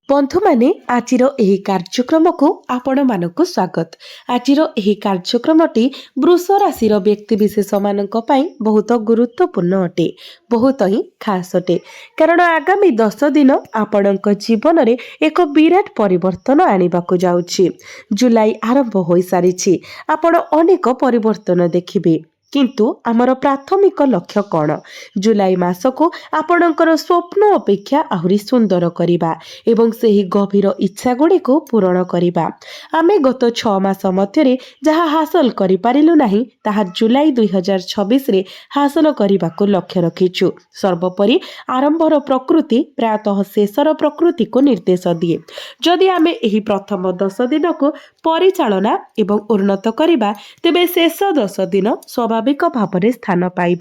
बंधु माने आजिर एही कार्यक्रम को आपण मानक स्वागत। आजिर एही कार्यक्रमटी वृष राशि व्यक्ति विशेष मानक पई बहुत गुरुत्वपूर्ण अटे, बहुत ही खास अटे। कारण आगामी 10 दिन आपणक जीवन रे एक विराट परिवर्तन आनिबाकू जाउछि। जुलाई आरंभ होई सारिछि, आपण अनेक परिवर्तन देखिबे। किंतु आमर प्राथमिक लक्ष्य कौन? जुलाई मास को आपणकर स्वप्न अपेक्षा आहुरी सुंदर करिबा एवं सेही गभीर इच्छा गुड़ी को पूरण करिबा। आमे गत 6 मास मध्यरे जहा हासिल करि पारिलु नाही ताहा जुलाई 2026 रे हासिल करिबाकू लक्ष्य रखिछु। सर्वोपरि आरंभर प्रकृति प्रायतः शेषर प्रकृति को निर्देश दिए। जदि आमे एही प्रथम 10 दिन को परिचालना एवं उन्नत करिबा तेबे शेष 10 दिन स्वाभाविक भाव स्थान पाइब।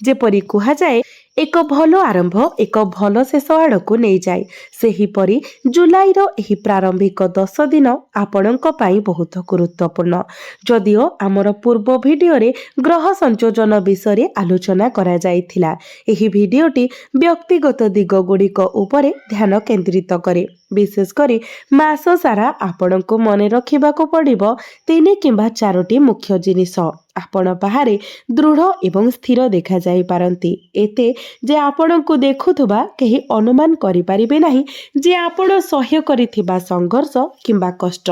जेपरि कुहा जाए एक भल आरंभ एक भल शेष आड़ को नहीं जाए, सेहीपरि जुलाई एही प्रारंभिक 10 दिन आपणक पाई बहुत गुरुत्वपूर्ण। जदिओ आमर पूर्व भिडियो रे ग्रह संयोजन विषय आलोचना करा जाइथिला, एही भिडियोटी व्यक्तिगत दिग गुड़िक उपरे ध्यान केंद्रित करे। विशेष करी मास सारा आपणको मने रखिबाको पड़िबो 3 किंबा 4टी मुख्य जिनिस। आपण बाहरे दृढ़ एवं स्थिर देखा जाई पारंती, एते जे आपणको देखुथुबा केही अनुमान करि परिबे नाही जे आपण सह्य करिथिबा संघर्ष किंबा कष्ट।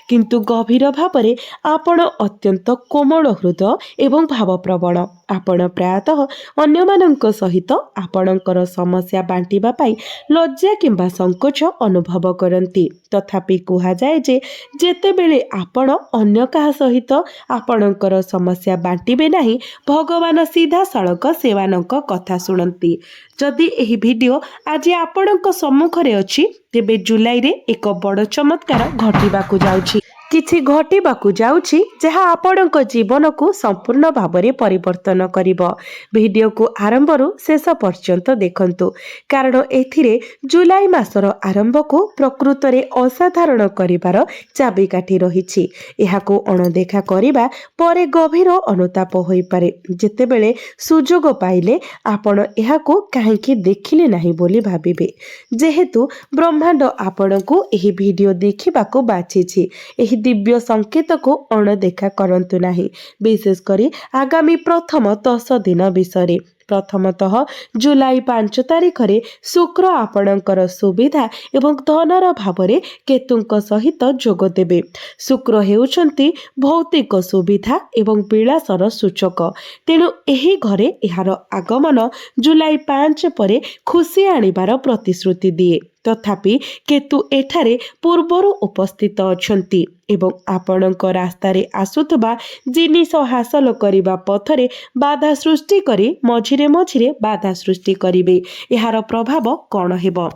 किंतु गभीर भावरे आपण अत्यंत कोमल हृदय एवं भावप्रवण। आपण प्रायतः अन्यमानଙ୍କ सहित आपणकर समस्या बांटिबा पाई लज्जा किंबा संकोच अनुभव करंती। तथापि कुहा जाए जे जेतेबेले आपण अन्य काहा सहित आपणकर समस्या बांटिबे नाही, भगवान सीधा सड़क सेवानक कथा सुनंती। जदि एही वीडियो आज आपणक सम्मुखरे अछि तेबे जुलाई रे एक बड़ चमत्कार घटिबाकू जाउछि। किछि घटिबाकू जाउछि जहा आपणक जीवन को संपूर्ण भावरे परिवर्तन करिबो। वीडियो को आरंभरू शेष पर्यंत देखंतु, कारण एथिरे जुलाई मासर आरंभ को प्रकृत रे असाधारण करिबार चाबिकाठी रहिछि। एहाको अणदेखा करिबा परे गभीर अनुताप होई पारे। जेतेबेले सुजोग पाइले आपण एहाको काहेकि देखिले नाही बोली भाबिबे। जेहेतु ब्रह्मांड आपणको एही वीडियो देखिबाको बाछिछि, एही दिव्य संकेत को अणदेखा करंतु नाही। विशेष करी आगामी प्रथम 10 दिन विषय। प्रथमतः जुलाई 5 तारिख रे शुक्र आपणकर सुविधा एवं धनर भावरे केतुंक सहित जोग देबे। शुक्र हेउछंती भौतिक सुविधा एवं विलासर सूचक, तेणु एही घरे एहार आगमन जुलाई 5 परे खुशी आनिबार प्रतिश्रुति दिए। तथापि केतु एठारे पूर्वरु उपस्थित अछंती एवं आपणक रास्तारे आसुथबा जिनिस हासिल करिबा पथरे बाधा सृष्टि करी मझिरे मझिरे बाधा सृष्टि करिबे। एहार प्रभाव कौन हेबो?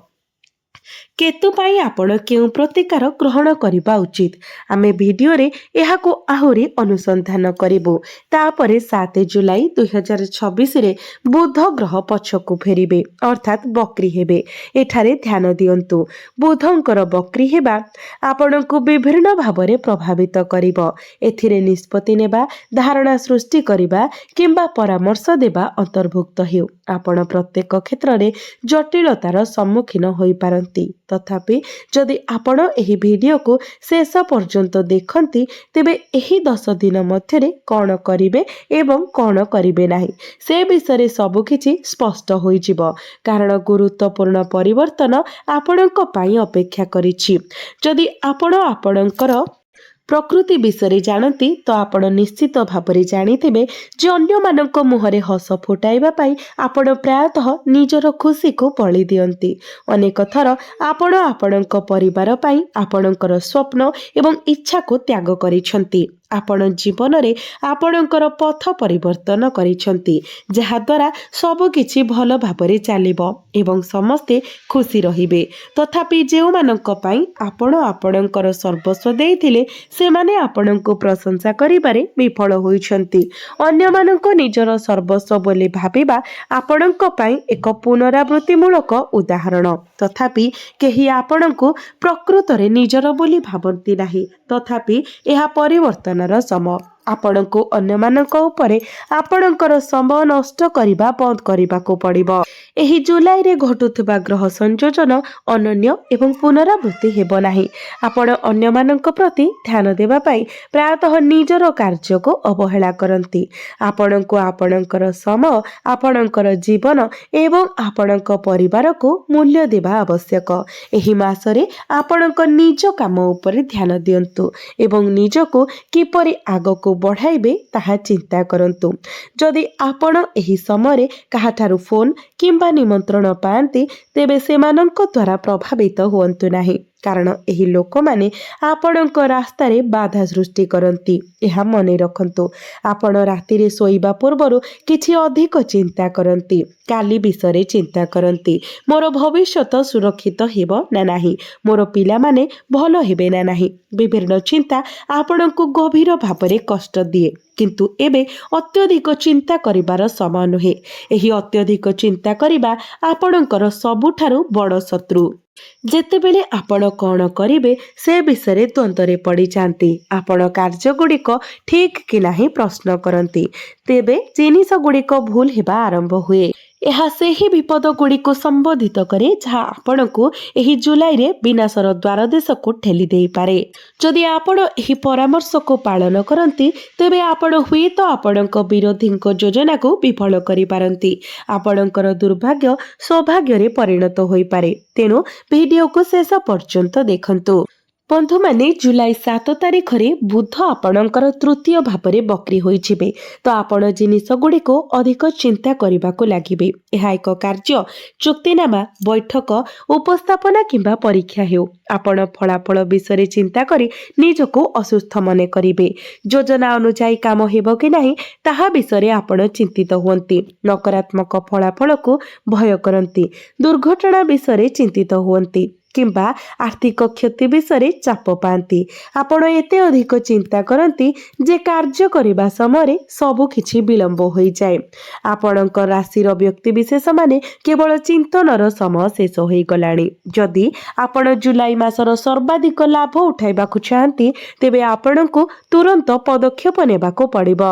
केतु पाई आपण केउ प्रतिकार ग्रहण करिबा उचित? आमे वीडियो रे एहाको आहुरी अनुसंधान करिबो। तापरे 7 जुलाई 2026 रे बुध ग्रह पछकु फेरिबे, अर्थात बक्री हेबे। एठारे ध्यान दियंतु, बुधंकर बक्री हेबा आपणको विभिन्न भावरे प्रभावित करिबो। एथिरे निष्पत्ति नेबा, धारणा सृष्टि करिबा किंबा परामर्श देबा अंतर्भुक्त हेउ। आपण प्रत्येक क्षेत्र रे जटिलतार सम्मुखीन होई पारंती। तथापि जदि आपण एही वीडियो को शेष पर्यंत देखंती तेबे एही 10 दिन मध्यरे कौन करिबे एवं कौन करिबे नाही से विषय सब किछि स्पष्ट होई जिवो। कारण गुरुत्वपूर्ण परिवर्तन आपणक पाई अपेक्षा करिछि। जदि आपण आपणकर प्रकृति विषय जानती तो आपण निश्चित भावरे जानिथिबे जे अन्य मानक मुहरे हस फुटाइबा पाई आपण प्रायतः निजर खुशी को बळी दियंती। अनेक थर आपण आपणक परिवार पाई आपणकर स्वप्न एवं इच्छा को त्याग करिसंती। आपण जीवन रे आपणकर पथ परिवर्तन करिसंती, जहा द्वारा सब किछि भल भाबरे चालिबो एवं समस्ते खुशी रहिबे। तथापि जेउ मानक पाई आपण आपणकर सर्वस्व देइथिले सेमाने आपणको प्रशंसा करिबारे विफल होइछंती। अन्य मानक निजर सर्वस्व बोली भाबिबा आपणक पाई एक पुनरावृत्तिमूलक उदाहरण। तथापि केही आपणको प्रकृत रे निजर बोली भाबंती नाही। तथापि एहा परिवर्तनर समय। आपणको अन्य मानक उपरे आपणकर समय नष्ट करिबा बंद करिबाको पड़िबो। ଏହି ଜୁଲାଇରେ ଘଟୁଥିବା ଗ୍ରହ ସଂଯୋଜନ ଅନନ୍ୟ ଏବଂ ପୁନରାବୃତ୍ତି ହେବ ନାହିଁ। ଆପଣ ଅନ୍ୟମାନଙ୍କ ପ୍ରତି ଧ୍ୟାନ ଦେବା ପାଇଁ ପ୍ରାୟତଃ ନିଜର କାର୍ଯ୍ୟକୁ ଅବହେଳା କରନ୍ତି। ଆପଣଙ୍କୁ ଆପଣଙ୍କର ସମୟ, ଆପଣଙ୍କର ଜୀବନ ଏବଂ ଆପଣଙ୍କ ପରିବାରକୁ ମୂଲ୍ୟ ଦେବା ଆବଶ୍ୟକ। ଏହି ମାସରେ ଆପଣଙ୍କ ନିଜ କାମ ଉପରେ ଧ୍ୟାନ ଦିଅନ୍ତୁ ଏବଂ ନିଜକୁ କିପରି ଆଗକୁ ବଢ଼ାଇବେ ତାହା ଚିନ୍ତା କରନ୍ତୁ। ଯଦି ଆପଣ ଏହି ସମୟରେ କାହାଠାରୁ ଫୋନ୍ କିମ୍ବା ନିମନ୍ତ୍ରଣ ପାଆନ୍ତି, ତେବେ ସେମାନଙ୍କ ଦ୍ୱାରା ପ୍ରଭାବିତ ହୁଅନ୍ତୁ ନାହିଁ, କାରଣ ଏହି ଲୋକମାନେ ଆପଣଙ୍କ ରାସ୍ତାରେ ବାଧା ସୃଷ୍ଟି କରନ୍ତି। ଏହା ମନେ ରଖନ୍ତୁ। ଆପଣ ରାତିରେ ଶୋଇବା ପୂର୍ବରୁ କିଛି ଅଧିକ ଚିନ୍ତା କରନ୍ତି। କାଲି ବିଷୟରେ ଚିନ୍ତା କରନ୍ତି। ମୋର ଭବିଷ୍ୟତ ସୁରକ୍ଷିତ ହେବ ନା ନାହିଁ, ମୋର ପିଲାମାନେ ଭଲ ହେବେ ନା ନାହିଁ। ବିଭିନ୍ନ ଚିନ୍ତା ଆପଣଙ୍କୁ ଗଭୀର ଭାବରେ କଷ୍ଟ ଦିଏ, କିନ୍ତୁ ଏବେ ଅତ୍ୟଧିକ ଚିନ୍ତା କରିବାର ସମୟ ନୁହେଁ। ଏହି ଅତ୍ୟଧିକ ଚିନ୍ତା କରିବା ଆପଣଙ୍କର ସବୁଠାରୁ ବଡ଼ ଶତ୍ରୁ। ଯେତେବେଳେ ଆପଣ କ'ଣ କରିବେ ସେ ବିଷୟରେ ଦ୍ୱନ୍ଦ୍ୱରେ ପଡ଼ିଯାଆନ୍ତି, ଆପଣ କାର୍ଯ୍ୟଗୁଡ଼ିକ ଠିକ୍ କି ନାହିଁ ପ୍ରଶ୍ନ କରନ୍ତି, ତେବେ ଜିନିଷଗୁଡ଼ିକ ଭୁଲ ହେବା ଆରମ୍ଭ ହୁଏ। ଏହା ସେହି ବିପଦଗୁଡ଼ିକୁ ସମ୍ବୋଧିତ କରେ ଯାହା ଆପଣଙ୍କୁ ଏହି ଜୁଲାଇରେ ବିନାଶର ଦ୍ୱାରଦେଶକୁ ଠେଲି ଦେଇପାରେ। ଯଦି ଆପଣ ଏହି ପରାମର୍ଶକୁ ପାଳନ କରନ୍ତି, ତେବେ ଆପଣ ହୁଏତ ଆପଣଙ୍କ ବିରୋଧୀଙ୍କ ଯୋଜନାକୁ ବିଫଳ କରିପାରନ୍ତି। ଆପଣଙ୍କର ଦୁର୍ଭାଗ୍ୟ ସୌଭାଗ୍ୟରେ ପରିଣତ ହୋଇପାରେ। ତେଣୁ ଭିଡ଼ିଓକୁ ଶେଷ ପର୍ଯ୍ୟନ୍ତ ଦେଖନ୍ତୁ। ବନ୍ଧୁମାନେ, ଜୁଲାଇ 7 ତାରିଖରେ ବୁଧ ଆପଣଙ୍କର ତୃତୀୟ ଭାବରେ ବକ୍ରି ହୋଇଯିବେ, ତ ଆପଣ ଜିନିଷଗୁଡ଼ିକୁ ଅଧିକ ଚିନ୍ତା କରିବାକୁ ଲାଗିବେ। ଏହା ଏକ କାର୍ଯ୍ୟ, ଚୁକ୍ତିନାମା, ବୈଠକ, ଉପସ୍ଥାପନା କିମ୍ବା ପରୀକ୍ଷା ହେଉ, ଆପଣ ଫଳାଫଳ ବିଷୟରେ ଚିନ୍ତା କରି ନିଜକୁ ଅସୁସ୍ଥ ମନେ କରିବେ। ଯୋଜନା ଅନୁଯାୟୀ କାମ ହେବ କି ନାହିଁ ତାହା ବିଷୟରେ ଆପଣ ଚିନ୍ତିତ ହୁଅନ୍ତି। ନକାରାତ୍ମକ ଫଳାଫଳକୁ ଭୟ କରନ୍ତି। ଦୁର୍ଘଟଣା ବିଷୟରେ ଚିନ୍ତିତ ହୁଅନ୍ତି କିମ୍ବା ଆର୍ଥିକ କ୍ଷତି ବିଷୟରେ ଚାପ ପାଆନ୍ତି। ଆପଣ ଏତେ ଅଧିକ ଚିନ୍ତା କରନ୍ତି ଯେ କାର୍ଯ୍ୟ କରିବା ସମୟରେ ସବୁ କିଛି ବିଳମ୍ବ ହୋଇଯାଏ। ଆପଣଙ୍କ ରାଶିର ବ୍ୟକ୍ତିବିଶେଷମାନେ କେବଳ ଚିନ୍ତନର ସମୟ ଶେଷ ହୋଇଗଲାଣି। ଯଦି ଆପଣ ଜୁଲାଇ ମାସର ସର୍ବାଧିକ ଲାଭ ଉଠାଇବାକୁ ଚାହାନ୍ତି, ତେବେ ଆପଣଙ୍କୁ ତୁରନ୍ତ ପଦକ୍ଷେପ ନେବାକୁ ପଡ଼ିବ।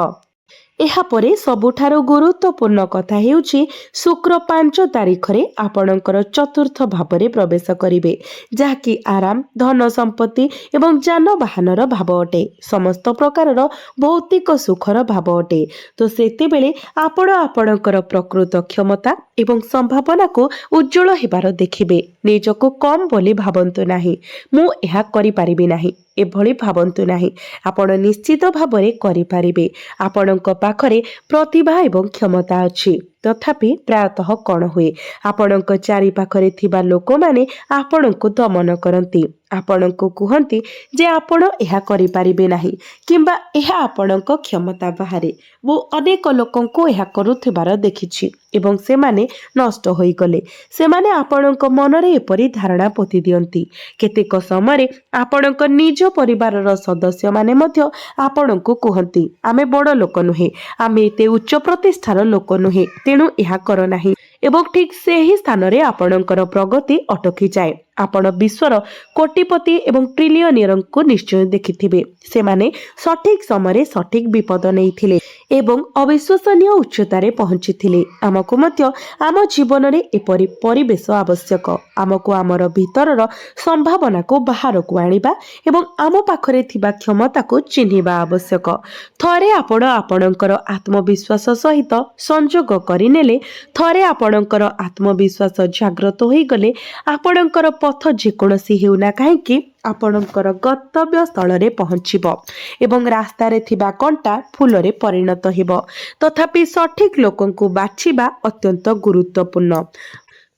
ଏହାପରେ ସବୁଠାରୁ ଗୁରୁତ୍ୱପୂର୍ଣ୍ଣ କଥା ହେଉଛି ଶୁକ୍ର 5 ତାରିଖରେ ଆପଣଙ୍କର ଚତୁର୍ଥ ଭାବରେ ପ୍ରବେଶ କରିବେ, ଯାହାକି ଆରାମ, ଧନ ସମ୍ପତ୍ତି ଏବଂ ଯାନବାହନର ଭାବ ଅଟେ। ସମସ୍ତ ପ୍ରକାରର ଭୌତିକ ସୁଖର ଭାବ ଅଟେ। ତ ସେତେବେଳେ ଆପଣ ଆପଣଙ୍କର ପ୍ରକୃତ କ୍ଷମତା ଏବଂ ସମ୍ଭାବନାକୁ ଉଜ୍ଜ୍ୱଳ ହେବାର ଦେଖିବେ। ନିଜକୁ କମ୍ ବୋଲି ଭାବନ୍ତୁ ନାହିଁ। ମୁଁ ଏହା କରିପାରିବି ନାହିଁ, ଏଭଳି ଭାବନ୍ତୁ ନାହିଁ। ଆପଣ ନିଶ୍ଚିତ ଭାବରେ କରିପାରିବେ। ଆପଣଙ୍କ ପାଖରେ ପ୍ରତିଭା ଏବଂ କ୍ଷମତା ଅଛି। ତଥାପି ପ୍ରାୟତଃ କ'ଣ ହୁଏ, ଆପଣଙ୍କ ଚାରିପାଖରେ ଥିବା ଲୋକମାନେ ଆପଣଙ୍କୁ ଦମନ କରନ୍ତି। ଆପଣଙ୍କୁ କୁହନ୍ତି ଯେ ଆପଣ ଏହା କରିପାରିବେ ନାହିଁ କିମ୍ବା ଏହା ଆପଣଙ୍କ କ୍ଷମତା ବାହାରେ। ମୁଁ ଅନେକ ଲୋକଙ୍କୁ ଏହା କରୁଥିବାର ଦେଖିଛି ଏବଂ ସେମାନେ ନଷ୍ଟ ହୋଇଗଲେ। ସେମାନେ ଆପଣଙ୍କ ମନରେ ଏପରି ଧାରଣା ପୋତି ଦିଅନ୍ତି। କେତେକ ସମୟରେ ଆପଣଙ୍କ ନିଜ ପରିବାରର ସଦସ୍ୟମାନେ ମଧ୍ୟ ଆପଣଙ୍କୁ କୁହନ୍ତି, ଆମେ ବଡ଼ ଲୋକ ନୁହେଁ, ଆମେ ଏତେ ଉଚ୍ଚ ପ୍ରତିଷ୍ଠାର ଲୋକ ନୁହେଁ, ତେଣୁ ଏହା କର ନାହିଁ। ଏବଂ ଠିକ୍ ସେହି ସ୍ଥାନରେ ଆପଣଙ୍କର ପ୍ରଗତି ଅଟକିଯାଏ। ଆପଣ ବିଶ୍ୱର କୋଟିପତି ଏବଂ ଟ୍ରିଲିୟନିୟରଙ୍କୁ ନିଶ୍ଚୟ ଦେଖିଥିବେ। ସେମାନେ ସଠିକ୍ ସମୟରେ ସଠିକ୍ ବିପଦ ନେଇଥିଲେ ଏବଂ ଅବିଶ୍ୱସନୀୟ ଉଚ୍ଚତାରେ ପହଞ୍ଚିଥିଲେ। ଆମକୁ ମଧ୍ୟ ଆମ ଜୀବନରେ ଏପରି ପରିବେଶ ଆବଶ୍ୟକ। ଆମକୁ ଆମର ଭିତରର ସମ୍ଭାବନାକୁ ବାହାରକୁ ଆଣିବା ଏବଂ ଆମ ପାଖରେ ଥିବା କ୍ଷମତାକୁ ଚିହ୍ନିବା ଆବଶ୍ୟକ। ଥରେ ଆପଣ ଆପଣଙ୍କର ଆତ୍ମବିଶ୍ୱାସ ସହିତ ସଂଯୋଗ କରିନେଲେ, ଥରେ ଆପଣଙ୍କର ଆତ୍ମବିଶ୍ୱାସ ଜାଗ୍ରତ ହୋଇଗଲେ, ଆପଣଙ୍କର ପଥ ଯେକୌଣସି ହେଉନା କାହିଁକି ଆପଣଙ୍କର ଗନ୍ତବ୍ୟ ସ୍ଥଳରେ ପହଞ୍ଚିବ ଏବଂ ରାସ୍ତାରେ ଥିବା କଣ୍ଟା ଫୁଲରେ ପରିଣତ ହେବ। ତଥାପି ସଠିକ୍ ଲୋକଙ୍କୁ ବାଛିବା ଅତ୍ୟନ୍ତ ଗୁରୁତ୍ୱପୂର୍ଣ୍ଣ।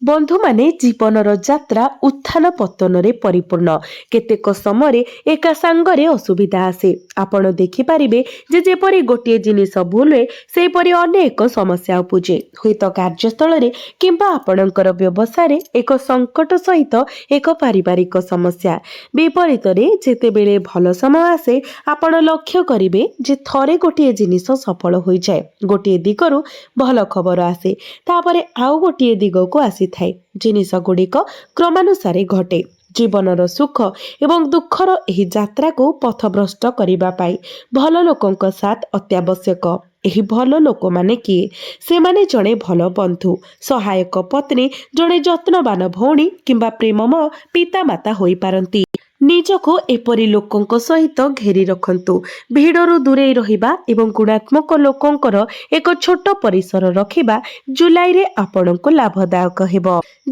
ବନ୍ଧୁମାନେ, ଜୀବନର ଯାତ୍ରା ଉତ୍ଥାନ ପତନରେ ପରିପୂର୍ଣ୍ଣ। କେତେକ ସମୟରେ ଏକା ସାଙ୍ଗରେ ଅସୁବିଧା ଆସେ। ଆପଣ ଦେଖିପାରିବେ ଯେ ଯେପରି ଗୋଟିଏ ଜିନିଷ ଭୁଲ ହୁଏ, ସେହିପରି ଅନେକ ସମସ୍ୟା ଉପୁଜେ। ହୁଏତ କାର୍ଯ୍ୟସ୍ଥଳରେ କିମ୍ବା ଆପଣଙ୍କର ବ୍ୟବସାୟରେ ଏକ ସଙ୍କଟ ସହିତ ଏକ ପାରିବାରିକ ସମସ୍ୟା। ବିପରୀତରେ ଯେତେବେଳେ ଭଲ ସମୟ ଆସେ, ଆପଣ ଲକ୍ଷ୍ୟ କରିବେ ଯେ ଥରେ ଗୋଟିଏ ଜିନିଷ ସଫଳ ହୋଇଯାଏ, ଗୋଟିଏ ଦିଗରୁ ଭଲ ଖବର ଆସେ, ତାପରେ ଆଉ ଗୋଟିଏ ଦିଗକୁ ଆସିଥାଏ। ଜିନିଷଗୁଡ଼ିକ କ୍ରମାନୁସାରେ ଘଟେ। ଜୀବନର ସୁଖ ଏବଂ ଦୁଃଖର ଏହି ଯାତ୍ରାକୁ ପଥଭ୍ରଷ୍ଟ କରିବା ପାଇଁ ଭଲ ଲୋକଙ୍କ ସାଥ ଅତ୍ୟାବଶ୍ୟକ। ଏହି ଭଲ ଲୋକମାନେ କିଏ? ସେମାନେ ଜଣେ ଭଲ ବନ୍ଧୁ, ସହାୟକ ପତ୍ନୀ, ଜଣେ ଯତ୍ନବାନ ଭଉଣୀ କିମ୍ବା ପ୍ରେମମୟ ପିତାମାତା ହୋଇପାରନ୍ତି। ନିଜକୁ ଏପରି ଲୋକଙ୍କ ସହିତ ଘେରି ରଖନ୍ତୁ। ଭିଡ଼ରୁ ଦୂରେଇ ରହିବା ଏବଂ ଗୁଣାତ୍ମକ ଲୋକଙ୍କର ଏକ ଛୋଟ ପରିସର ରଖିବା ଜୁଲାଇରେ ଆପଣଙ୍କୁ ଲାଭଦାୟକ ହେବ।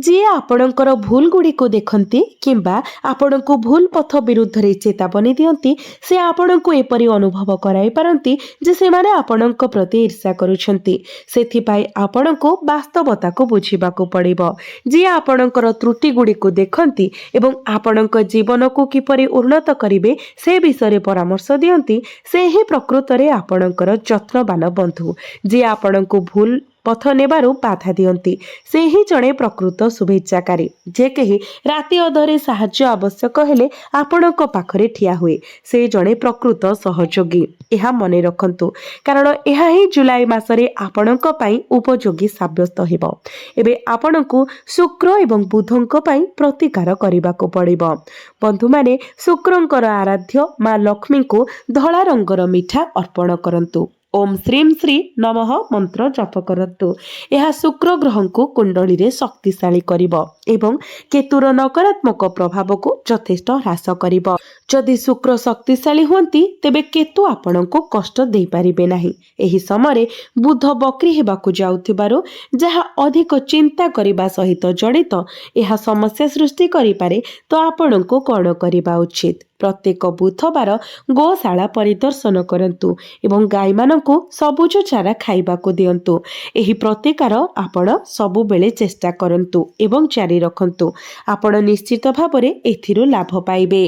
ଯିଏ ଆପଣଙ୍କର ଭୁଲ ଗୁଡ଼ିକୁ ଦେଖନ୍ତି କିମ୍ବା ଆପଣଙ୍କୁ ଭୁଲ ପଥ ବିରୁଦ୍ଧରେ ଚେତାବନୀ ଦିଅନ୍ତି, ସେ ଆପଣଙ୍କୁ ଏପରି ଅନୁଭବ କରାଇ ପାରନ୍ତି ଯେ ସେମାନେ ଆପଣଙ୍କ ପ୍ରତି ଈର୍ଷା କରୁଛନ୍ତି। ସେଥିପାଇଁ ଆପଣଙ୍କୁ ବାସ୍ତବତାକୁ ବୁଝିବାକୁ ପଡ଼ିବ। ଯିଏ ଆପଣଙ୍କର ତ୍ରୁଟି ଗୁଡ଼ିକୁ ଦେଖନ୍ତି ଏବଂ ଆପଣଙ୍କ ଜୀବନକୁ କିପରି ଉନ୍ନତ କରିବେ ସେ ବିଷୟରେ ପରାମର୍ଶ ଦିଅନ୍ତି, ସେ ହିଁ ପ୍ରକୃତରେ ଆପଣଙ୍କର ଯତ୍ନବାନ ବନ୍ଧୁ। ଯିଏ ଆପଣଙ୍କୁ ଭୁଲ ପଥ ନେବାରୁ ବାଧା ଦିଅନ୍ତି, ସେ ହିଁ ଜଣେ ପ୍ରକୃତ ଶୁଭେଚ୍ଛାକାରୀ। ଯେ କେହି ରାତି ଅଧରେ ସାହାଯ୍ୟ ଆବଶ୍ୟକ ହେଲେ ଆପଣଙ୍କ ପାଖରେ ଠିଆ ହୁଏ, ସେ ଜଣେ ପ୍ରକୃତ ସହଯୋଗୀ। ଏହା ମନେ ରଖନ୍ତୁ, କାରଣ ଏହା ହିଁ ଜୁଲାଇ ମାସରେ ଆପଣଙ୍କ ପାଇଁ ଉପଯୋଗୀ ସାବ୍ୟସ୍ତ ହେବ। ଏବେ ଆପଣଙ୍କୁ ଶୁକ୍ର ଏବଂ ବୁଧଙ୍କ ପାଇଁ ପ୍ରତିକାର କରିବାକୁ ପଡ଼ିବ। ବନ୍ଧୁମାନେ, ଶୁକ୍ରଙ୍କର ଆରାଧ୍ୟ ମା ଲକ୍ଷ୍ମୀଙ୍କୁ ଧଳା ରଙ୍ଗର ମିଠା ଅର୍ପଣ କରନ୍ତୁ। ଓମ୍ ଶ୍ରୀଂ ଶ୍ରୀ ନମଃ ମନ୍ତ୍ର ଜପ କରନ୍ତୁ। ଏହା ଶୁକ୍ର ଗ୍ରହଙ୍କୁ କୁଣ୍ଡଳୀରେ ଶକ୍ତିଶାଳୀ କରିବ ଏବଂ କେତୁର ନକାରାତ୍ମକ ପ୍ରଭାବକୁ ଯଥେଷ୍ଟ ହ୍ରାସ କରିବ। ଯଦି ଶୁକ୍ର ଶକ୍ତିଶାଳୀ ହୁଅନ୍ତି, ତେବେ କେତୁ ଆପଣଙ୍କୁ କଷ୍ଟ ଦେଇପାରିବେ ନାହିଁ। ଏହି ସମୟରେ ବୁଧ ବକ୍ରି ହେବାକୁ ଯାଉଥିବାରୁ ଯାହା ଅଧିକ ଚିନ୍ତା କରିବା ସହିତ ଜଡ଼ିତ, ଏହା ସମସ୍ୟା ସୃଷ୍ଟି କରିପାରେ। ତ ଆପଣଙ୍କୁ କ'ଣ କରିବା ଉଚିତ? ପ୍ରତ୍ୟେକ ବୁଧବାର ଗୋଶାଳା ପରିଦର୍ଶନ କରନ୍ତୁ ଏବଂ ଗାଈମାନଙ୍କୁ ସବୁଜ ଚାରା ଖାଇବାକୁ ଦିଅନ୍ତୁ। ଏହି ପ୍ରତିକାର ଆପଣ ସବୁବେଳେ ଚେଷ୍ଟା କରନ୍ତୁ ଏବଂ ଜାରି ରଖନ୍ତୁ। ଆପଣ ନିଶ୍ଚିତ ଭାବରେ ଏଥିରୁ ଲାଭ ପାଇବେ।